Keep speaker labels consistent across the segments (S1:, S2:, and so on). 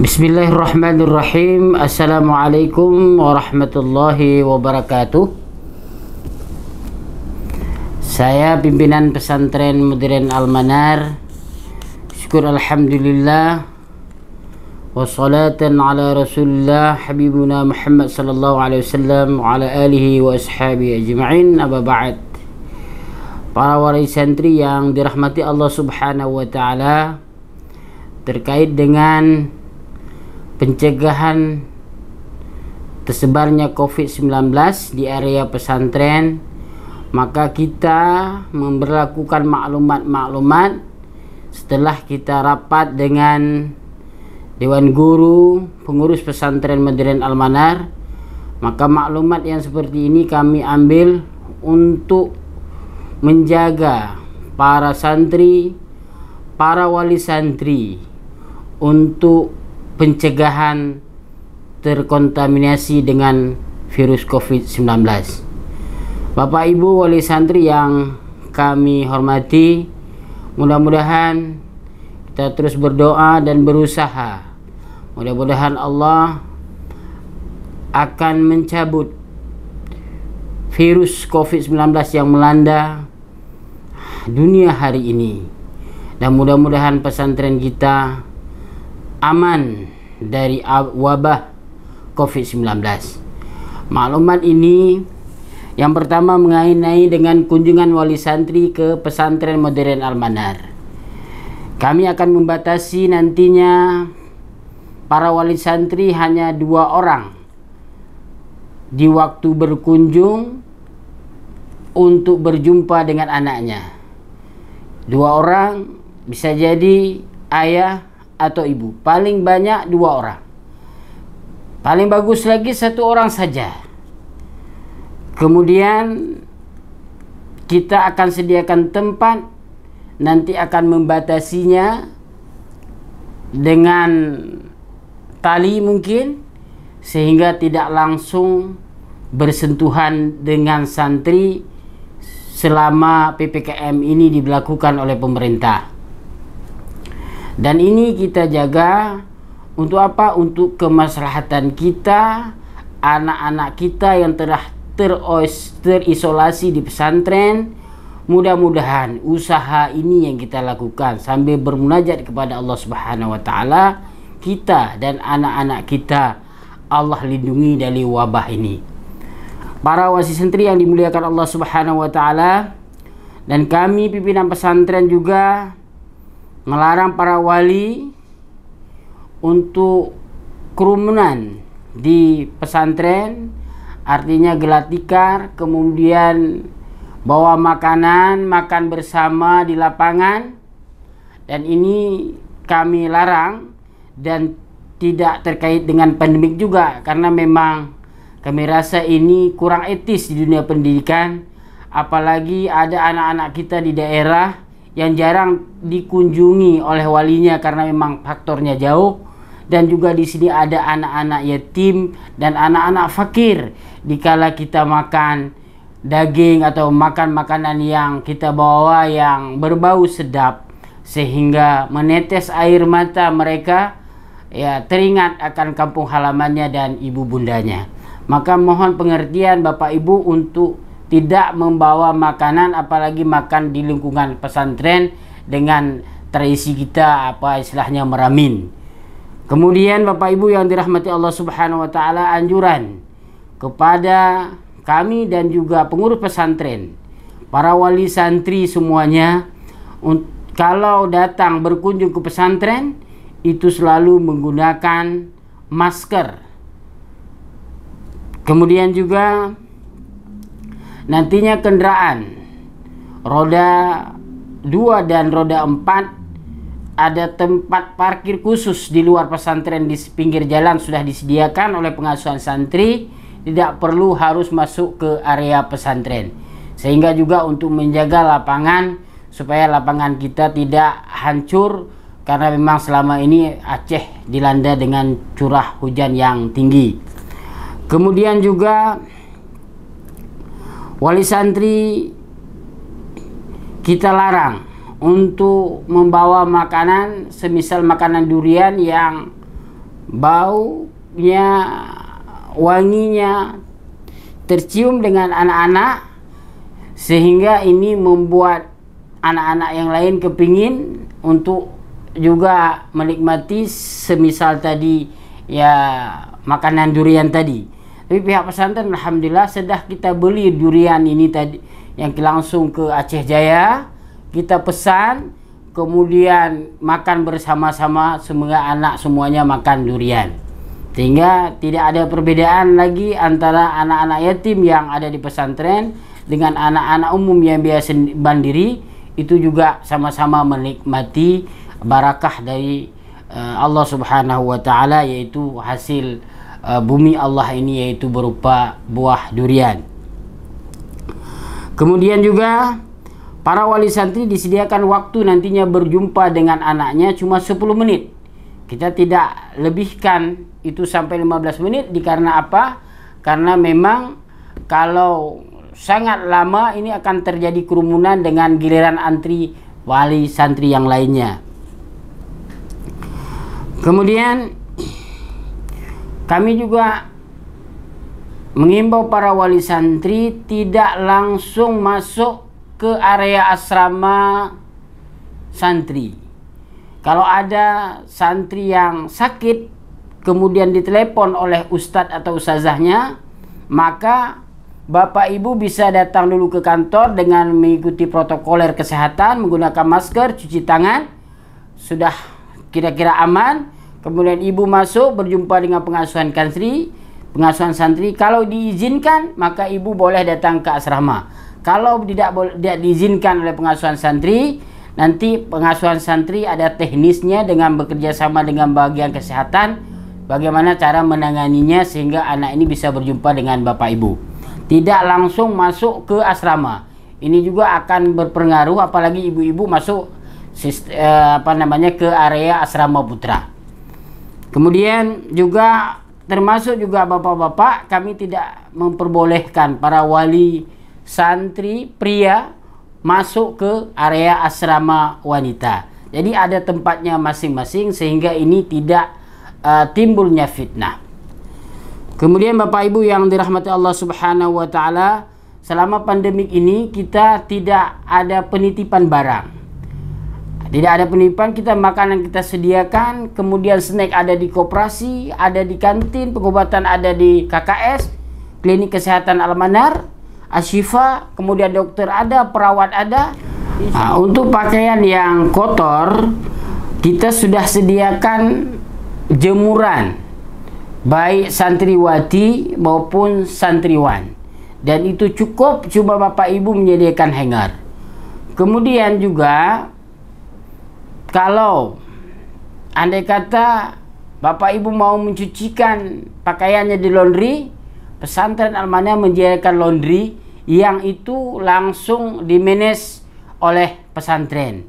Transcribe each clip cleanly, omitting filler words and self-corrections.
S1: Bismillahirrahmanirrahim. Assalamualaikum warahmatullahi wabarakatuh. Saya pimpinan pesantren Modern Al-Manar. Syukur alhamdulillah. Wassalatan ala rasulillah habibuna Muhammad sallallahu alaihi wasallam wa ala alihi wa ashabihi ajma'in. Aba ba'd. Para wali santri yang dirahmati Allah subhanahu wa ta'ala, terkait dengan pencegahan tersebarnya COVID-19 di area pesantren, maka kita memberlakukan maklumat-maklumat setelah kita rapat dengan Dewan Guru Pengurus Pesantren Modern Al-Manar. Maka maklumat yang seperti ini kami ambil untuk menjaga para santri, para wali santri untuk pencegahan terkontaminasi dengan virus COVID-19. Bapak Ibu wali santri yang kami hormati, mudah-mudahan kita terus berdoa dan berusaha. Mudah-mudahan Allah akan mencabut virus COVID-19 yang melanda dunia hari ini, dan mudah-mudahan pesantren kita aman dari wabah COVID-19. Maklumat ini yang pertama mengenai dengan kunjungan wali santri ke pesantren Modern Al-Manar. Kami akan membatasi nantinya para wali santri hanya 2 orang di waktu berkunjung untuk berjumpa dengan anaknya. 2 orang, bisa jadi ayah atau ibu, paling banyak 2 orang, paling bagus lagi 1 orang saja. Kemudian kita akan sediakan tempat, nanti akan membatasinya dengan tali mungkin, sehingga tidak langsung bersentuhan dengan santri selama PPKM ini diberlakukan oleh pemerintah. Dan ini kita jaga untuk apa? Untuk kemaslahatan kita, anak-anak kita yang telah terisolasi di pesantren. Mudah-mudahan usaha ini yang kita lakukan sambil bermunajat kepada Allah Subhanahu wa taala, kita dan anak-anak kita Allah lindungi dari wabah ini. Para wali santri yang dimuliakan Allah Subhanahu wa taala, dan kami pimpinan pesantren juga melarang para wali untuk kerumunan di pesantren, artinya gelar tikar, kemudian bawa makanan, makan bersama di lapangan. Dan ini kami larang dan tidak terkait dengan pandemik juga, karena memang kami rasa ini kurang etis di dunia pendidikan, apalagi ada anak-anak kita di daerah yang jarang dikunjungi oleh walinya karena memang faktornya jauh, dan juga di sini ada anak-anak yatim dan anak-anak fakir. Dikala kita makan daging atau makan makanan yang kita bawa yang berbau sedap, sehingga menetes air mata mereka, ya teringat akan kampung halamannya dan ibu bundanya. Maka mohon pengertian Bapak Ibu untuk tidak membawa makanan, apalagi makan di lingkungan pesantren dengan tradisi kita, apa istilahnya, meramin. Kemudian Bapak Ibu yang dirahmati Allah Subhanahu wa taala, anjuran kepada kami dan juga pengurus pesantren, para wali santri semuanya, kalau datang berkunjung ke pesantren itu selalu menggunakan masker. Kemudian juga nantinya kendaraan roda 2 dan roda 4 ada tempat parkir khusus di luar pesantren, di pinggir jalan sudah disediakan oleh pengasuhan santri, tidak perlu harus masuk ke area pesantren. Sehingga juga untuk menjaga lapangan supaya lapangan kita tidak hancur, karena memang selama ini Aceh dilanda dengan curah hujan yang tinggi. Kemudian juga wali santri kita larang untuk membawa makanan, semisal makanan durian yang baunya, wanginya tercium dengan anak-anak, sehingga ini membuat anak-anak yang lain kepingin untuk juga menikmati semisal tadi ya makanan durian tadi. Tapi pihak pesantren alhamdulillah sudah kita beli durian ini tadi yang langsung ke Aceh Jaya, kita pesan, kemudian makan bersama-sama, semoga anak semuanya makan durian, sehingga tidak ada perbedaan lagi antara anak-anak yatim yang ada di pesantren dengan anak-anak umum yang biasa mandiri. Itu juga sama-sama menikmati barakah dari Allah Subhanahu wa taala, yaitu hasil bumi Allah ini, yaitu berupa buah durian. Kemudian juga para wali santri disediakan waktu nantinya berjumpa dengan anaknya cuma 10 menit. Kita tidak lebihkan itu sampai 15 menit. Karena apa? Karena memang kalau sangat lama ini akan terjadi kerumunan dengan giliran antri wali santri yang lainnya. Kemudian kami juga mengimbau para wali santri tidak langsung masuk ke area asrama santri. Kalau ada santri yang sakit kemudian ditelepon oleh ustadz atau ustazahnya, maka Bapak Ibu bisa datang dulu ke kantor dengan mengikuti protokoler kesehatan, menggunakan masker, cuci tangan, sudah kira-kira aman. Kemudian Ibu masuk berjumpa dengan pengasuhan santri. Kalau diizinkan, maka Ibu boleh datang ke asrama. Kalau tidak diizinkan oleh pengasuhan santri, nanti pengasuhan santri ada teknisnya dengan bekerja sama dengan bagian kesehatan, bagaimana cara menanganinya sehingga anak ini bisa berjumpa dengan Bapak Ibu. Tidak langsung masuk ke asrama. Ini juga akan berpengaruh, apalagi ibu-ibu masuk ke area asrama putra. Kemudian juga termasuk juga bapak-bapak, kami tidak memperbolehkan para wali santri pria masuk ke area asrama wanita. Jadi ada tempatnya masing-masing sehingga ini tidak timbulnya fitnah. Kemudian Bapak Ibu yang dirahmati Allah Subhanahu wa taala, selama pandemik ini kita tidak ada penitipan barang. Tidak ada penitipan, kita makanan kita sediakan, kemudian snack ada di koperasi, ada di kantin, pengobatan ada di KKS, klinik kesehatan Al-Manar, Asyifa, kemudian dokter ada, perawat ada. Untuk pakaian yang kotor, kita sudah sediakan jemuran, baik santriwati maupun santriwan, dan itu cukup, cuma Bapak Ibu menyediakan hanger. Kemudian juga kalau andai kata Bapak Ibu mau mencucikan pakaiannya di laundry, pesantren Al-Manar menyediakan laundry yang itu langsung dimanage oleh pesantren,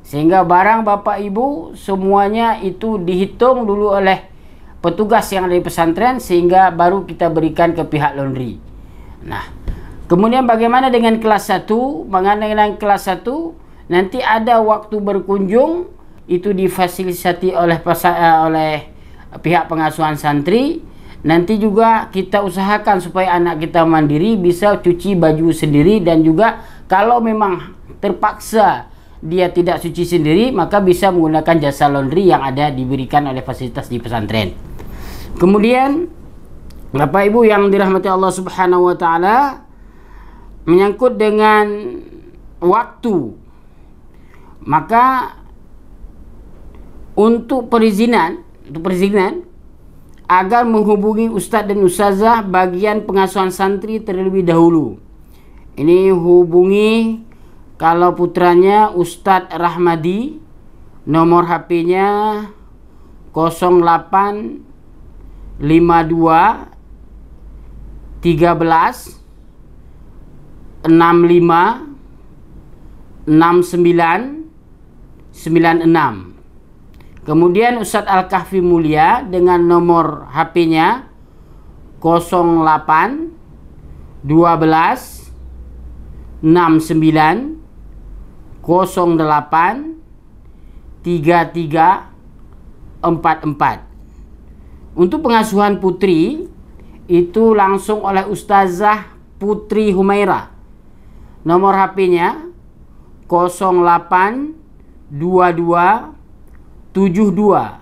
S1: sehingga barang Bapak Ibu semuanya itu dihitung dulu oleh petugas yang ada di pesantren, sehingga baru kita berikan ke pihak laundry. Nah, kemudian bagaimana dengan kelas 1? Mengenai kelas 1, nanti ada waktu berkunjung, itu difasilitasi oleh pihak pengasuhan santri. Nanti juga kita usahakan supaya anak kita mandiri, bisa cuci baju sendiri, dan juga kalau memang terpaksa dia tidak cuci sendiri, maka bisa menggunakan jasa laundry yang ada diberikan oleh fasilitas di pesantren. Kemudian Bapak Ibu yang dirahmati Allah Subhanahu wa taala, menyangkut dengan waktu, maka untuk perizinan agar menghubungi ustadz dan ustazah bagian pengasuhan santri terlebih dahulu. Ini hubungi kalau putranya Ustadz Rahmadi, nomor HP-nya 0852 13 65 69 96. Kemudian Ustadz Al-Kahfi Mulia dengan nomor HP-nya 08 12 69 08 33 44. Untuk pengasuhan putri itu langsung oleh Ustazah Putri Humaira. Nomor HP-nya 08 22 72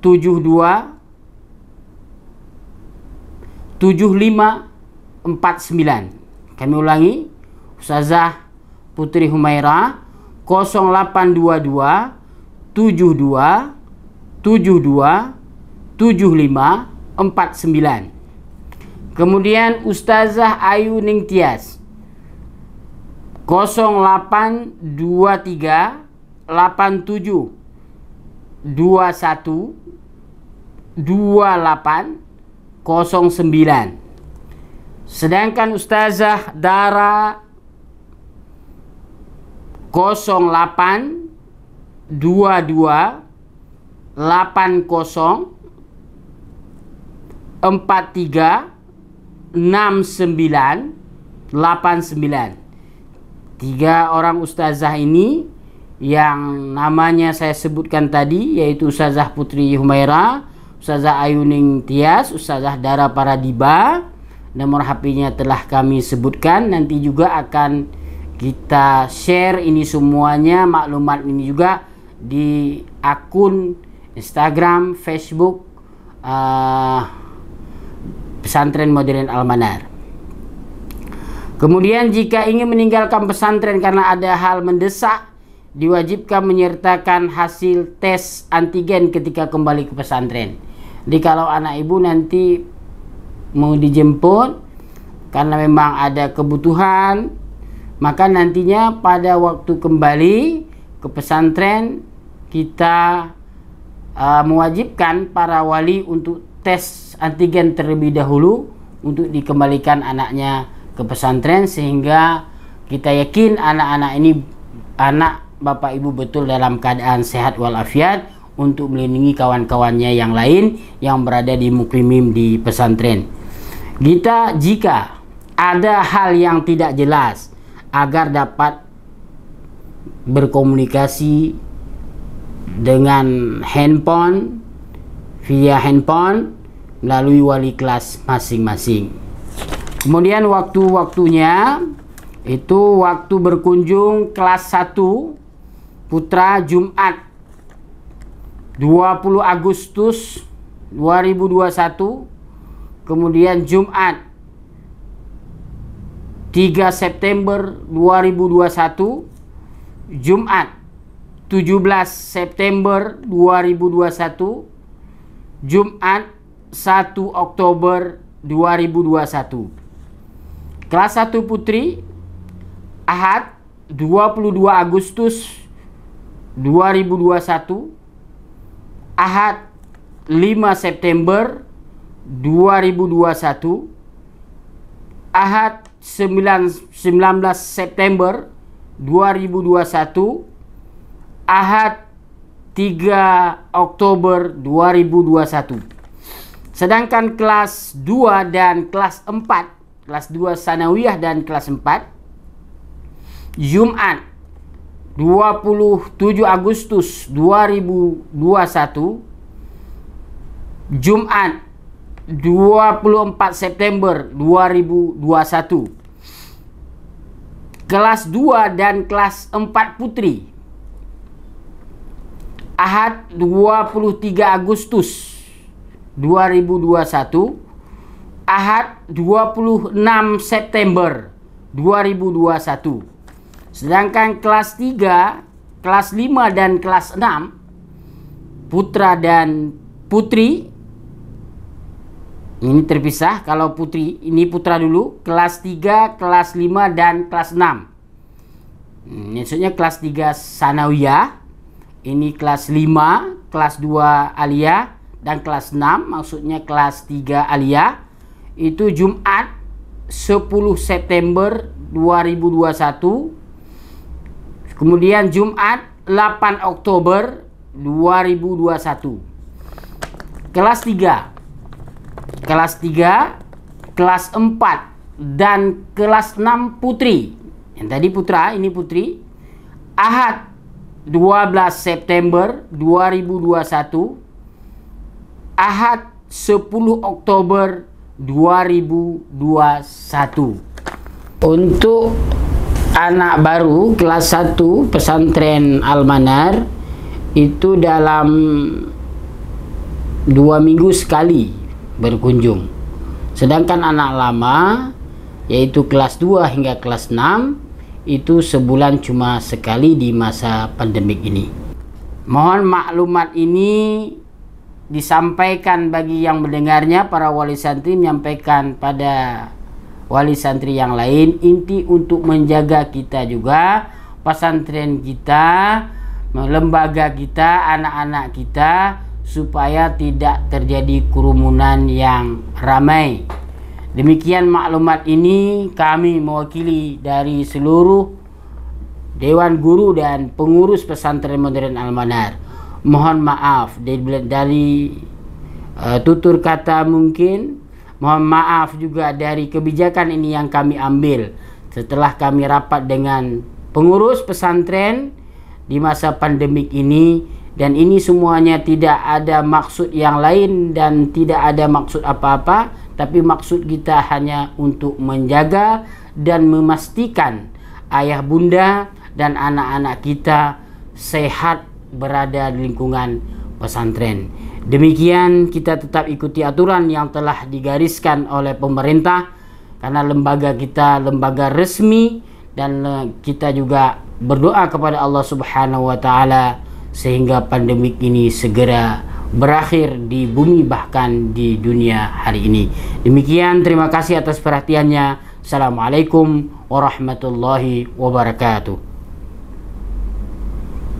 S1: 72 75 49. Kami ulangi, Ustazah Putri Humaira 0822 72 72 75 49. Kemudian Ustazah Ayu Ningtyas 0823 87 21 28 09. Sedangkan Ustazah Dara 08 22 80 43 69 89. 3 orang ustazah ini yang namanya saya sebutkan tadi, yaitu Ustazah Putri Humaira, Ustazah Ayu Ningtyas, Ustazah Dara Paradiba. Nomor HP-nya telah kami sebutkan. Nanti juga akan kita share ini semuanya, maklumat ini juga di akun Instagram, Facebook Pesantren Modern Al-Manar. Kemudian jika ingin meninggalkan pesantren karena ada hal mendesak, diwajibkan menyertakan hasil tes antigen ketika kembali ke pesantren. Jadi kalau anak ibu nanti mau dijemput karena memang ada kebutuhan, maka nantinya pada waktu kembali ke pesantren kita mewajibkan para wali untuk tes antigen terlebih dahulu untuk dikembalikan anaknya ke pesantren, sehingga kita yakin anak-anak ini, anak bapak ibu betul dalam keadaan sehat walafiat untuk melindungi kawan-kawannya yang lain yang berada di muklimim di pesantren. Kita jika ada hal yang tidak jelas, agar dapat berkomunikasi dengan handphone, via handphone melalui wali kelas masing-masing. Kemudian waktu-waktunya itu waktu berkunjung kelas 1 Putra Jumat 20 Agustus 2021, kemudian Jumat 3 September 2021, Jumat 17 September 2021, Jumat 1 Oktober 2021. Kelas 1 Putri Ahad 22 Agustus 2021, Ahad 5 September 2021, Ahad 19 September 2021, Ahad 3 Oktober 2021. Sedangkan kelas 2 dan kelas 4, kelas 2 sanawiyah dan kelas 4, Jumat 27 Agustus 2021, Jumat 24 September 2021. Kelas 2 dan kelas 4 Putri Ahad 23 Agustus 2021, Ahad 26 September 2021. Sedangkan kelas 3, kelas 5 dan kelas 6 Putra dan Putri ini terpisah. Kalau Putri ini Putra dulu, kelas 3, kelas 5 dan kelas 6. Maksudnya kelas 3 sanawiyah, ini kelas 5, kelas 2 aliyah, dan kelas 6 maksudnya kelas 3 aliyah. Itu Jumat 10 September 2021, kemudian Jumat 8 Oktober 2021. Kelas 3, kelas 3, kelas 4 dan kelas 6 Putri. Yang tadi Putra, ini Putri. Ahad 12 September 2021, Ahad 10 Oktober 2021. Untuk anak baru kelas 1 pesantren Al-Manar itu dalam 2 minggu sekali berkunjung. Sedangkan anak lama yaitu kelas 2 hingga kelas 6 itu sebulan cuma sekali di masa pandemik ini. Mohon maklumat ini disampaikan bagi yang mendengarnya, para wali santri menyampaikan pada wali santri yang lain, inti untuk menjaga kita juga, pesantren kita, lembaga kita, anak-anak kita, supaya tidak terjadi kerumunan yang ramai. Demikian maklumat ini kami mewakili dari seluruh Dewan Guru dan pengurus pesantren modern Al-Manar. Mohon maaf dari tutur kata mungkin. Mohon maaf juga dari kebijakan ini yang kami ambil setelah kami rapat dengan pengurus pesantren di masa pandemik ini. Dan ini semuanya tidak ada maksud yang lain dan tidak ada maksud apa-apa, tapi maksud kita hanya untuk menjaga dan memastikan ayah bunda dan anak-anak kita sehat berada di lingkungan pesantren. Demikian, kita tetap ikuti aturan yang telah digariskan oleh pemerintah, karena lembaga kita lembaga resmi, dan kita juga berdoa kepada Allah Subhanahu wa taala sehingga pandemik ini segera berakhir di bumi bahkan di dunia hari ini. Demikian, terima kasih atas perhatiannya. Assalamualaikum warahmatullahi wabarakatuh.